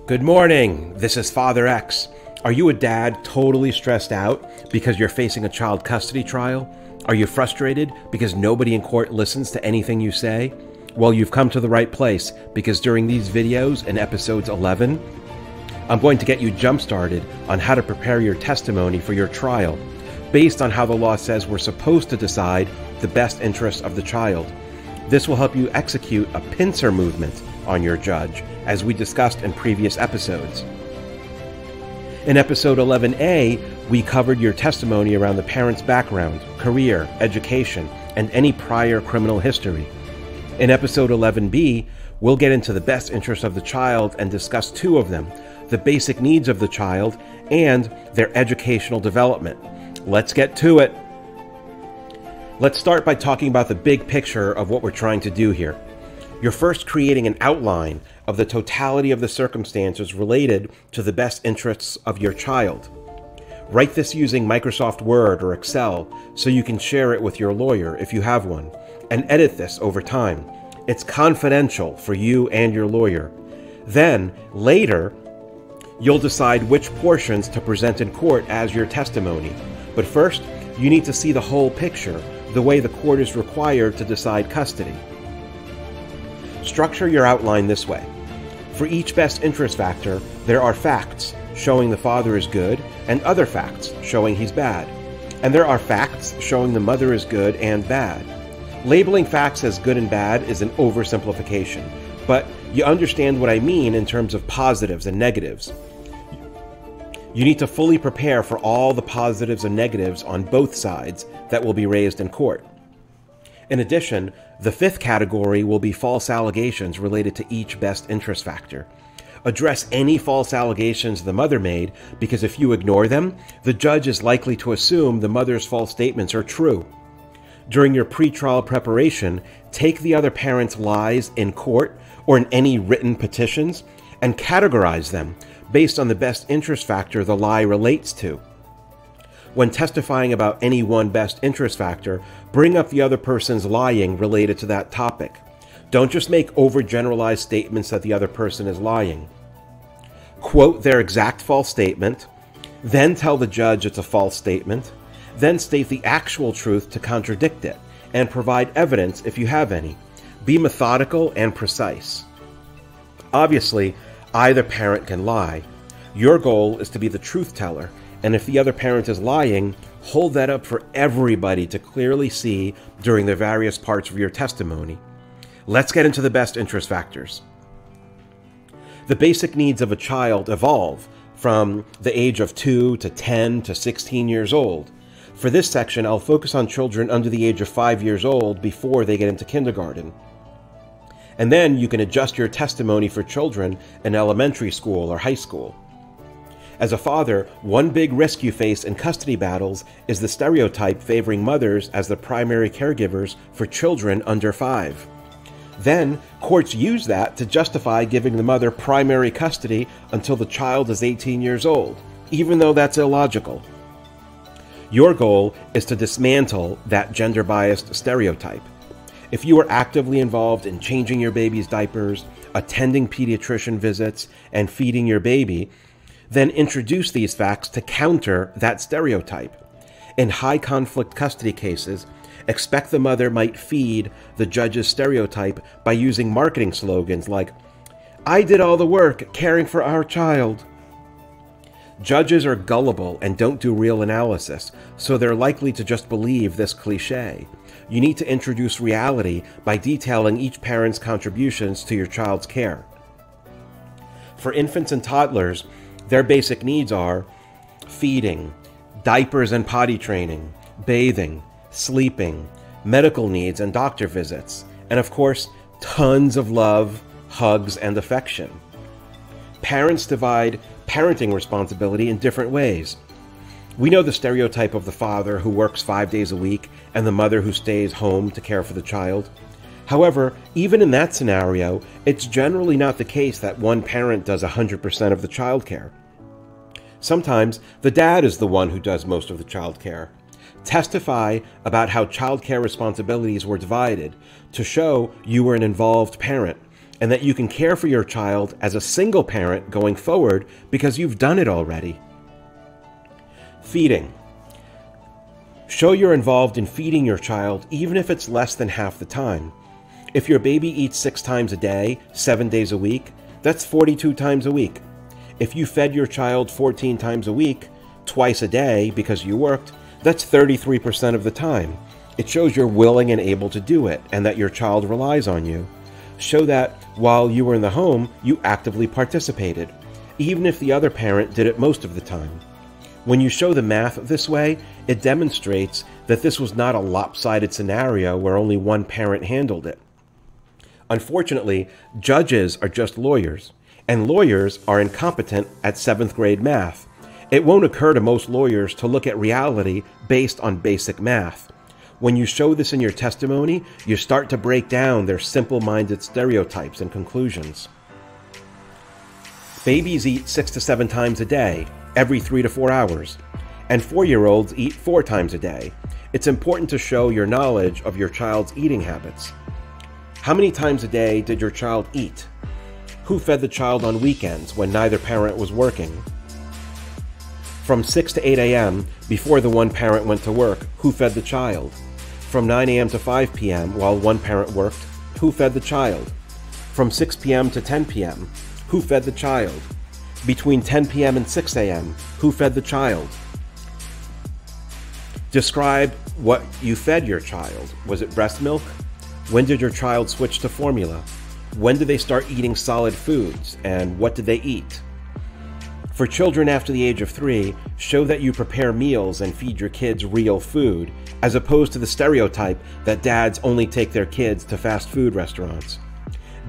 Good morning, this is Father X. Are you a dad totally stressed out because you're facing a child custody trial? Are you frustrated because nobody in court listens to anything you say? Well, you've come to the right place, because during these videos in episodes 11, I'm going to get you jump-started on how to prepare your testimony for your trial, based on how the law says we're supposed to decide the best interests of the child. This will help you execute a pincer movement on your judge, as we discussed in previous episodes. In episode 11A, we covered your testimony around the parent's background, career, education, and any prior criminal history. In episode 11B, we'll get into the best interests of the child and discuss two of them, the basic needs of the child and their educational development. Let's get to it. Let's start by talking about the big picture of what we're trying to do here. You're first creating an outline of the totality of the circumstances related to the best interests of your child. Write this using Microsoft Word or Excel so you can share it with your lawyer if you have one, and edit this over time. It's confidential for you and your lawyer. Then, later, you'll decide which portions to present in court as your testimony. But first, you need to see the whole picture, the way the court is required to decide custody. Structure your outline this way. For each best interest factor, there are facts showing the father is good and other facts showing he's bad. And there are facts showing the mother is good and bad. Labeling facts as good and bad is an oversimplification, but you understand what I mean in terms of positives and negatives. You need to fully prepare for all the positives and negatives on both sides that will be raised in court. In addition, the fifth category will be false allegations related to each best interest factor. Address any false allegations the mother made, because if you ignore them, the judge is likely to assume the mother's false statements are true. During your pretrial preparation, take the other parent's lies in court or in any written petitions and categorize them based on the best interest factor the lie relates to. When testifying about any one best interest factor, bring up the other person's lying related to that topic. Don't just make overgeneralized statements that the other person is lying. Quote their exact false statement, then tell the judge it's a false statement, then state the actual truth to contradict it, and provide evidence if you have any. Be methodical and precise. Obviously, either parent can lie. Your goal is to be the truth teller, and if the other parent is lying, hold that up for everybody to clearly see during the various parts of your testimony. Let's get into the best interest factors. The basic needs of a child evolve from the age of 2 to 10 to 16 years old. For this section, I'll focus on children under the age of 5 years old before they get into kindergarten. And then you can adjust your testimony for children in elementary school or high school. As a father, one big risk you face in custody battles is the stereotype favoring mothers as the primary caregivers for children under 5. Then, courts use that to justify giving the mother primary custody until the child is 18 years old, even though that's illogical. Your goal is to dismantle that gender-biased stereotype. If you are actively involved in changing your baby's diapers, attending pediatrician visits, and feeding your baby, then introduce these facts to counter that stereotype. In high-conflict custody cases, expect the mother might feed the judge's stereotype by using marketing slogans like, "I did all the work caring for our child." Judges are gullible and don't do real analysis, so they're likely to just believe this cliché. You need to introduce reality by detailing each parent's contributions to your child's care. For infants and toddlers, their basic needs are feeding, diapers and potty training, bathing, sleeping, medical needs and doctor visits, and of course, tons of love, hugs, and affection. Parents divide parenting responsibility in different ways. We know the stereotype of the father who works 5 days a week and the mother who stays home to care for the child. However, even in that scenario, it's generally not the case that one parent does 100% of the childcare. Sometimes the dad is the one who does most of the childcare. Testify about how childcare responsibilities were divided to show you were an involved parent, and that you can care for your child as a single parent going forward because you've done it already. Feeding. Show you're involved in feeding your child, even if it's less than half the time. If your baby eats 6 times a day, 7 days a week, that's 42 times a week. If you fed your child 14 times a week, twice a day because you worked, that's 33% of the time. It shows you're willing and able to do it, and that your child relies on you. Show that while you were in the home, you actively participated, even if the other parent did it most of the time. When you show the math this way, it demonstrates that this was not a lopsided scenario where only one parent handled it. Unfortunately, judges are just lawyers, and lawyers are incompetent at 7th grade math. It won't occur to most lawyers to look at reality based on basic math. When you show this in your testimony, you start to break down their simple-minded stereotypes and conclusions. Babies eat 6 to 7 times a day, every 3 to 4 hours, and 4-year-olds eat 4 times a day. It's important to show your knowledge of your child's eating habits. How many times a day did your child eat? Who fed the child on weekends when neither parent was working? From 6 to 8 a.m., before the one parent went to work, who fed the child? From 9 a.m. to 5 p.m. while one parent worked, who fed the child? From 6 p.m. to 10 p.m., who fed the child? Between 10 p.m. and 6 a.m., who fed the child? Describe what you fed your child. Was it breast milk? When did your child switch to formula? When did they start eating solid foods, and what did they eat? For children after the age of 3, show that you prepare meals and feed your kids real food, as opposed to the stereotype that dads only take their kids to fast food restaurants.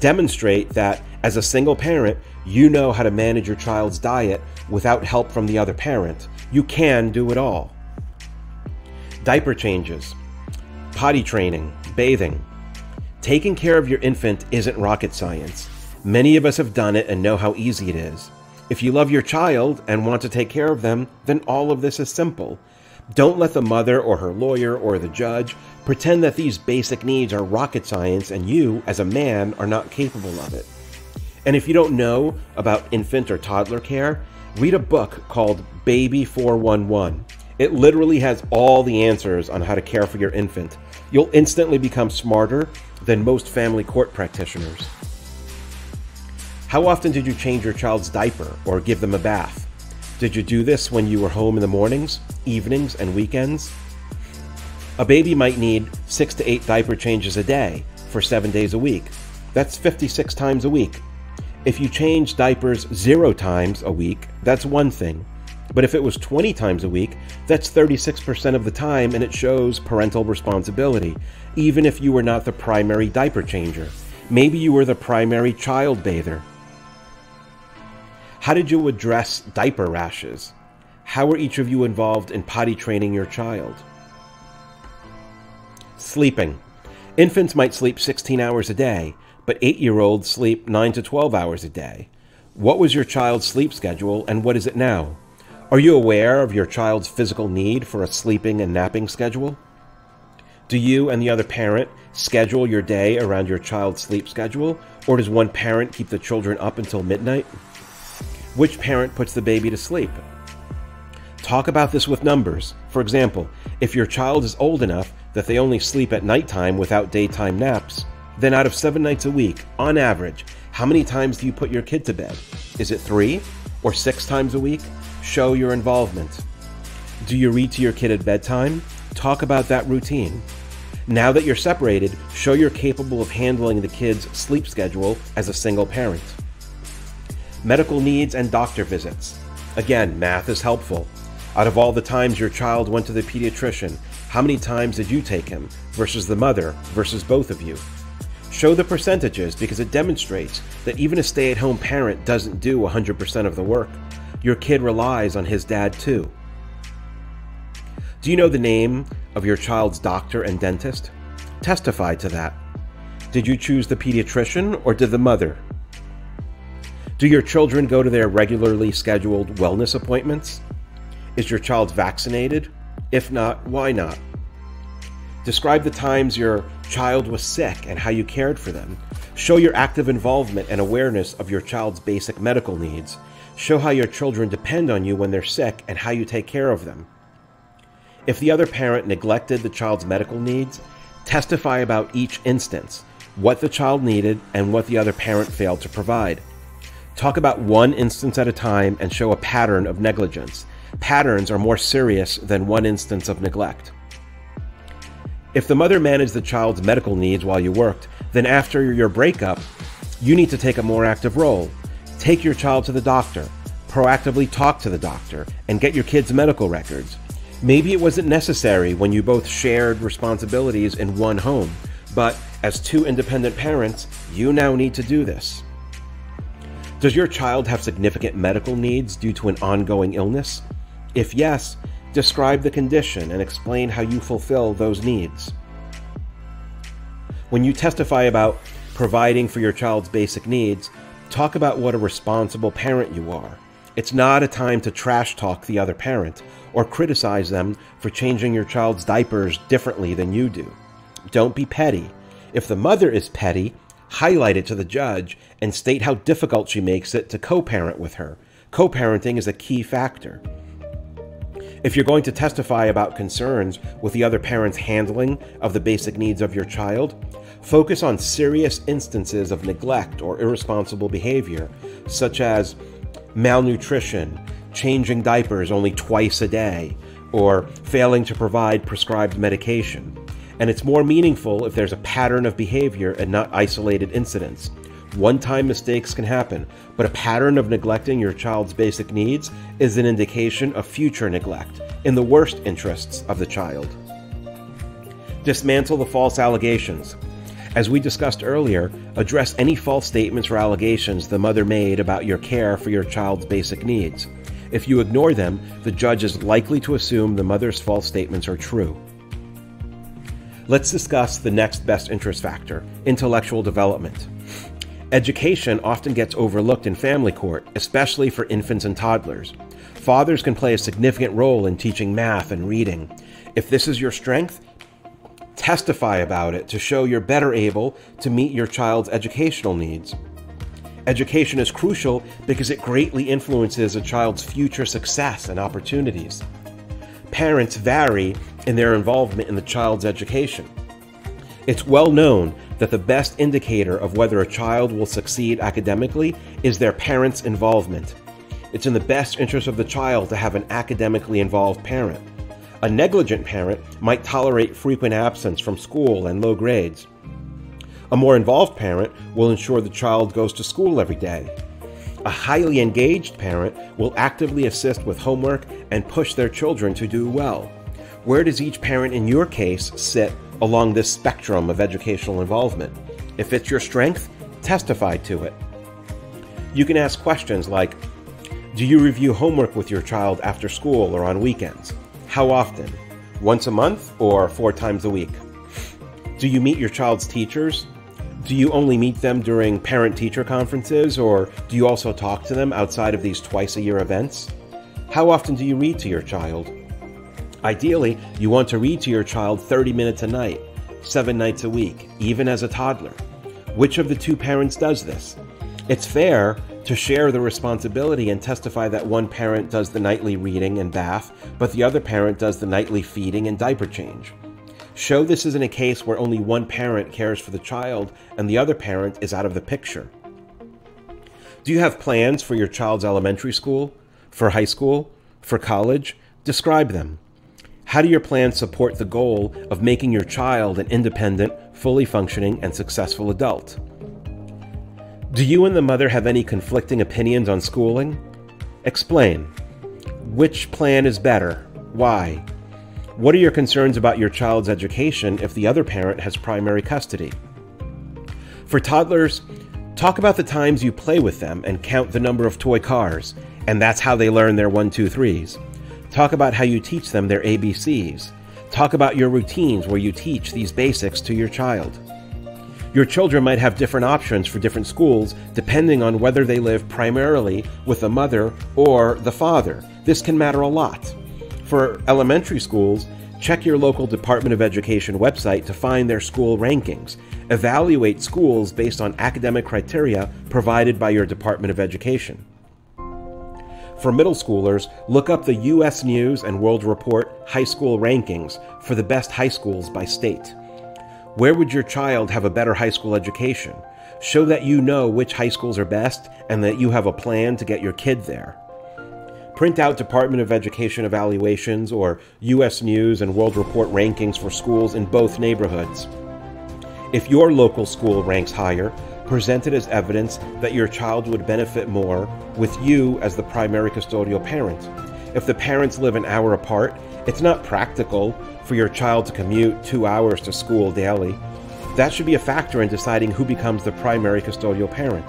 Demonstrate that, as a single parent, you know how to manage your child's diet without help from the other parent. You can do it all. Diaper changes, potty training, bathing. Taking care of your infant isn't rocket science. Many of us have done it and know how easy it is. If you love your child and want to take care of them, then all of this is simple. Don't let the mother or her lawyer or the judge pretend that these basic needs are rocket science and you, as a man, are not capable of it. And if you don't know about infant or toddler care, read a book called Baby 411. It literally has all the answers on how to care for your infant. You'll instantly become smarter than most family court practitioners. How often did you change your child's diaper or give them a bath? Did you do this when you were home in the mornings, evenings, and weekends? A baby might need 6 to 8 diaper changes a day for 7 days a week. That's 56 times a week. If you change diapers 0 times a week, that's one thing. But if it was 20 times a week, that's 36% of the time, and it shows parental responsibility, even if you were not the primary diaper changer. Maybe you were the primary child bather. How did you address diaper rashes? How were each of you involved in potty training your child? Sleeping. Infants might sleep 16 hours a day, but 8-year-olds sleep 9 to 12 hours a day. What was your child's sleep schedule, and what is it now? Are you aware of your child's physical need for a sleeping and napping schedule? Do you and the other parent schedule your day around your child's sleep schedule, or does one parent keep the children up until midnight? Which parent puts the baby to sleep? Talk about this with numbers. For example, if your child is old enough that they only sleep at nighttime without daytime naps, then out of 7 nights a week, on average, how many times do you put your kid to bed? Is it 3 or 6 times a week? Show your involvement. Do you read to your kid at bedtime? Talk about that routine. Now that you're separated, show you're capable of handling the kid's sleep schedule as a single parent. Medical needs and doctor visits. Again, math is helpful. Out of all the times your child went to the pediatrician, how many times did you take him versus the mother versus both of you? Show the percentages because it demonstrates that even a stay-at-home parent doesn't do 100% of the work. Your kid relies on his dad too. Do you know the name of your child's doctor and dentist? Testify to that. Did you choose the pediatrician or did the mother? Do your children go to their regularly scheduled wellness appointments? Is your child vaccinated? If not, why not? Describe the times your child was sick and how you cared for them. Show your active involvement and awareness of your child's basic medical needs. Show how your children depend on you when they're sick and how you take care of them. If the other parent neglected the child's medical needs, testify about each instance, what the child needed and what the other parent failed to provide. Talk about one instance at a time and show a pattern of negligence. Patterns are more serious than one instance of neglect. If the mother managed the child's medical needs while you worked, then after your breakup, you need to take a more active role. Take your child to the doctor, proactively talk to the doctor, and get your kids' medical records. Maybe it wasn't necessary when you both shared responsibilities in one home, but as two independent parents, you now need to do this. Does your child have significant medical needs due to an ongoing illness? If yes, describe the condition and explain how you fulfill those needs. When you testify about providing for your child's basic needs, talk about what a responsible parent you are. It's not a time to trash talk the other parent or criticize them for changing your child's diapers differently than you do. Don't be petty. If the mother is petty, highlight it to the judge and state how difficult she makes it to co-parent with her. Co-parenting is a key factor. If you're going to testify about concerns with the other parent's handling of the basic needs of your child, focus on serious instances of neglect or irresponsible behavior, such as malnutrition, changing diapers only twice a day, or failing to provide prescribed medication. And it's more meaningful if there's a pattern of behavior and not isolated incidents. One-time mistakes can happen, but a pattern of neglecting your child's basic needs is an indication of future neglect in the worst interests of the child. Dismantle the false allegations. As we discussed earlier, address any false statements or allegations the mother made about your care for your child's basic needs. If you ignore them, the judge is likely to assume the mother's false statements are true. Let's discuss the next best interest factor, intellectual development. Education often gets overlooked in family court, especially for infants and toddlers. Fathers can play a significant role in teaching math and reading. If this is your strength, testify about it to show you're better able to meet your child's educational needs. Education is crucial because it greatly influences a child's future success and opportunities. Parents vary in their involvement in the child's education. It's well known that the best indicator of whether a child will succeed academically is their parents' involvement. It's in the best interest of the child to have an academically involved parent. A negligent parent might tolerate frequent absence from school and low grades. A more involved parent will ensure the child goes to school every day. A highly engaged parent will actively assist with homework and push their children to do well. Where does each parent in your case sit along this spectrum of educational involvement? If it's your strength, testify to it. You can ask questions like, do you review homework with your child after school or on weekends? How often? Once a month or 4 times a week? Do you meet your child's teachers? Do you only meet them during parent-teacher conferences, or do you also talk to them outside of these twice-a-year events? How often do you read to your child? Ideally, you want to read to your child 30 minutes a night, 7 nights a week, even as a toddler. Which of the two parents does this? It's fair to share the responsibility and testify that one parent does the nightly reading and bath, but the other parent does the nightly feeding and diaper change. Show this isn't a case where only one parent cares for the child and the other parent is out of the picture. Do you have plans for your child's elementary school, for high school, for college? Describe them. How do your plans support the goal of making your child an independent, fully functioning, and successful adult? Do you and the mother have any conflicting opinions on schooling? Explain. Which plan is better? Why? What are your concerns about your child's education if the other parent has primary custody? For toddlers, talk about the times you play with them and count the number of toy cars, and that's how they learn their 1, 2, 3s. Talk about how you teach them their ABCs. Talk about your routines where you teach these basics to your child. Your children might have different options for different schools depending on whether they live primarily with the mother or the father. This can matter a lot. For elementary schools, check your local Department of Education website to find their school rankings. Evaluate schools based on academic criteria provided by your Department of Education. For middle schoolers, look up the U.S. News and World Report high school rankings for the best high schools by state. Where would your child have a better high school education? Show that you know which high schools are best and that you have a plan to get your kid there. Print out Department of Education evaluations or U.S. News and World Report rankings for schools in both neighborhoods. If your local school ranks higher, present it as evidence that your child would benefit more with you as the primary custodial parent. If the parents live an hour apart, it's not practical for your child to commute 2 hours to school daily. That should be a factor in deciding who becomes the primary custodial parent.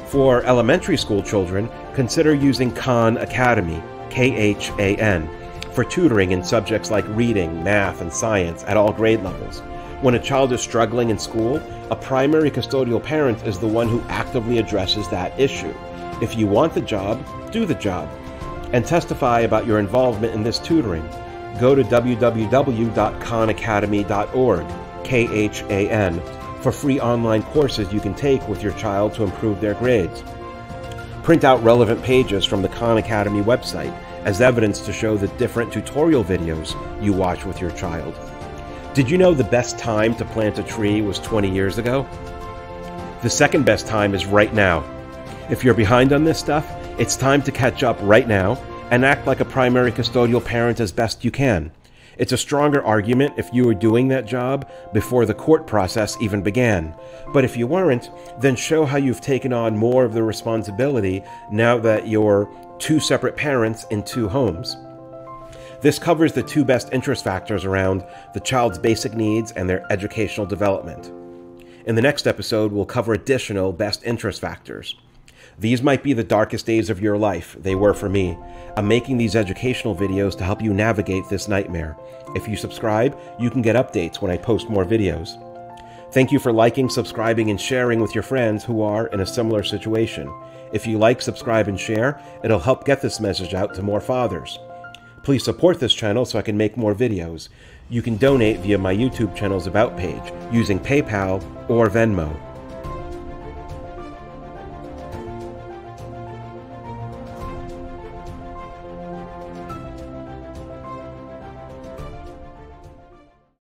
For elementary school children, consider using Khan Academy, K-H-A-N, for tutoring in subjects like reading, math, and science at all grade levels. When a child is struggling in school, a primary custodial parent is the one who actively addresses that issue. If you want the job, do the job. And testify about your involvement in this tutoring. Go to www.khanacademy.org, K-H-A-N, for free online courses you can take with your child to improve their grades. Print out relevant pages from the Khan Academy website as evidence to show the different tutorial videos you watch with your child. Did you know the best time to plant a tree was 20 years ago? The second best time is right now. If you're behind on this stuff, it's time to catch up right now and act like a primary custodial parent as best you can. It's a stronger argument if you were doing that job before the court process even began. But if you weren't, then show how you've taken on more of the responsibility now that you're two separate parents in two homes. This covers the two best interest factors around the child's basic needs and their educational development. In the next episode, we'll cover additional best interest factors. These might be the darkest days of your life. They were for me. I'm making these educational videos to help you navigate this nightmare. If you subscribe, you can get updates when I post more videos. Thank you for liking, subscribing, and sharing with your friends who are in a similar situation. If you like, subscribe, and share, it'll help get this message out to more fathers. Please support this channel so I can make more videos. You can donate via my YouTube channel's About page using PayPal or Venmo.